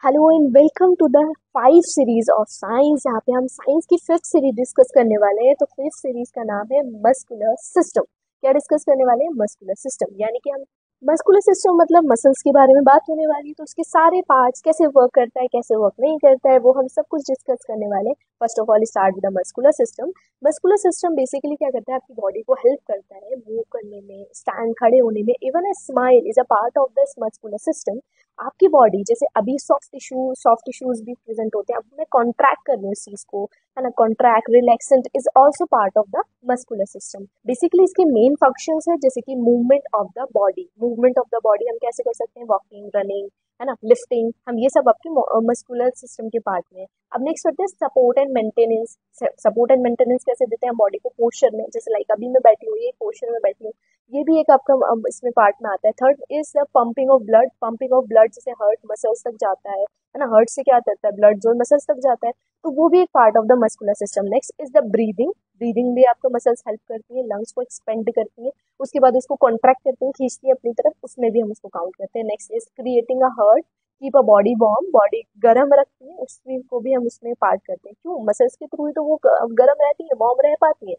Hello and welcome to the 5 series of science. यहाँ पे हम साइंस की 5th सीरीज डिस्कस करने वाले हैं। तो 5th सीरीज का नाम है मस्कुलर सिस्टम। क्या डिस्कस करने वाले हैं? मस्कुलर सिस्टम, यानी कि हम मस्कुलर सिस्टम मतलब मसल्स के बारे में बात होने वाली है। तो उसके सारे पार्ट्स कैसे वर्क करता है, कैसे वर्क नहीं करता है, वो हम सब कुछ डिस्कस करने वाले हैं। First of all start with the muscular system. Muscular system basically क्या करता है? आपकी बॉडी को हेल्प करता है मूव करने में, स्टैंड खड़े होने में। Even a smile is a part of this muscular system. आपकी बॉडी जैसे अभी सॉफ्ट टिश्यूज भी प्रेजेंट होते हैं, अब मैं कॉन्ट्रैक्ट कर रही हूँ इस चीज को, है ना। Contract relaxant is also part of the muscular system. Basically इसके मेन फंक्शंस है जैसे कि movement of the body. Movement of the body हम कैसे कर सकते हैं? वॉकिंग, रनिंग, है ना, लिफ्टिंग, हम ये सब आपके मस्कुलर सिस्टम के पार्ट में है। अब नेक्स्ट करते हैं support and maintenance. Support and maintenance कैसे देते हैं बॉडी को? पोस्चर में, जैसे लाइक अभी मैं बैठी हूँ, ये पोस्चर में बैठी हूँ, ये भी एक आपका इसमें पार्ट में आता है। Third is pumping of blood. Pumping of blood जैसे हार्ट मसल्स तक जाता है ना। हार्ट से क्या करता है? ब्लड जो मसल्स तक जाता है, तो वो भी एक part of the muscular system. Next is the breathing. Breathing भी आपको मसल्स हेल्प करती है, लंग्स को एक्सपेंड करती है, उसके बाद उसको कॉन्ट्रैक्ट करती है, खींचती है अपनी तरफ, उसमें भी हम उसको काउंट करते हैं। Next is creating a heart, keep a body warm, body गर्म रखती है, उसको भी हम उसमें पार्ट करते हैं। क्यों? मसल्स के थ्रू ही तो वो गर्म रहती है, वार्म रह पाती है।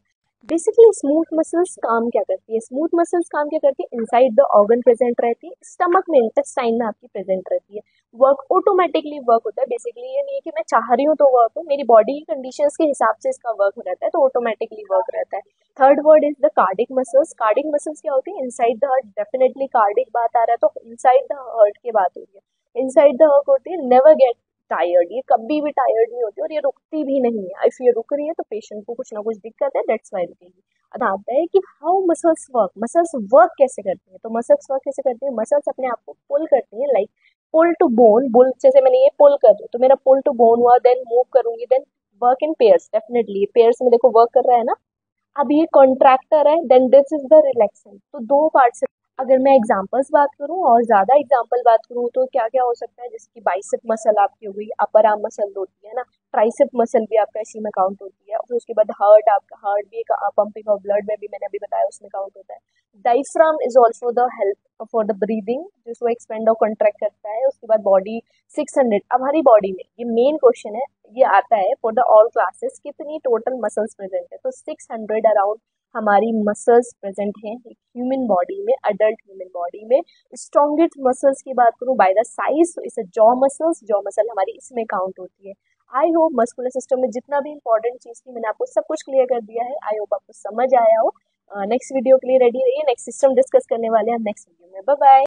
बेसिकली स्मूथ मसल्स काम क्या करती है? स्मूथ मसल्स काम क्या करती है? इनसाइड द ऑर्गन प्रेजेंट रहती है, स्टमक में, इंटेस्टाइन में आपकी प्रेजेंट रहती है। वर्क ऑटोमेटिकली वर्क होता है। बेसिकली ये नहीं है कि मैं चाह रही हूँ तो वर्क हो, मेरी बॉडी की कंडीशंस के हिसाब से इसका वर्क रहता है, तो ऑटोमेटिकली वर्क रहता है। Third word is the cardiac muscles. Cardiac muscles क्या होती है? Inside the heart. Definitely cardiac बात आ रहा है तो इनसाइड द हार्ट की बात हो रही है। इनसाइड द हार्ट होती है नेवर गेट टायर्ड, ये कभी भी टायर्ड नहीं होती और ये रुकती भी नहीं है। इफ ये रुक रही है तो पेशेंट को कुछ ना कुछ दिक्कत है, दैट्स वाई रुकेगी। अब आता है कि how muscles work. Muscles work कैसे करती है? तो मसल्स वर्क कैसे करती है? मसल्स अपने आप को पुल करती है, like pull to bone. Pull जैसे मैंने ये पुल कर दिया तो मेरा पुल टू बोन हुआ, देन मूव करूंगी, then work in pairs. Definitely pairs में देखो वर्क कर रहा है ना। अब ये कॉन्ट्रैक्टर है, then this is the relaxant. तो दो पार्ट से अगर मैं एग्जांपल्स बात करूं और ज्यादा एग्जांपल बात करूं तो क्या क्या हो सकता है? जैसे कि बाइसेप मसल आपकी हो गई, अपर आर्म मसल होती है ना, ट्राइसेप मसल भी आपका इसी में काउंट होती है। फिर उसके बाद हार्ट, आपका हार्ट भी एक पंपिंग ऑफ ब्लड में भी मैंने अभी बताया उसमें काउंट होता है। Diaphragm is also the help for the breathing, जिसको एक्सपेंड और कॉन्ट्रैक्ट करता है। उसके बाद बॉडी 600, अब हमारी बॉडी में ये मेन क्वेश्चन है, ये आता है फॉर द ऑल क्लासेस, कितनी टोटल मसल्स प्रेजेंट है? तो 600 अराउंड हमारी मसल्स प्रेजेंट हैं एक ह्यूमन बॉडी में, अडल्ट ह्यूमन बॉडी में। स्ट्रॉन्गेस्ट मसल्स की बात करूं बाय द साइज, तो इसे जॉ मसल्स, जॉ मसल हमारी इसमें काउंट होती है। आई होप मस्कुलर सिस्टम में जितना भी इंपॉर्टेंट चीज थी मैंने आपको सब कुछ क्लियर कर दिया है। आई होप आपको समझ आया हो। नेक्स्ट वीडियो के लिए रेडी रहिए, नेक्स्ट सिस्टम डिस्कस करने वाले हैं हम नेक्स्ट वीडियो में। Bye bye.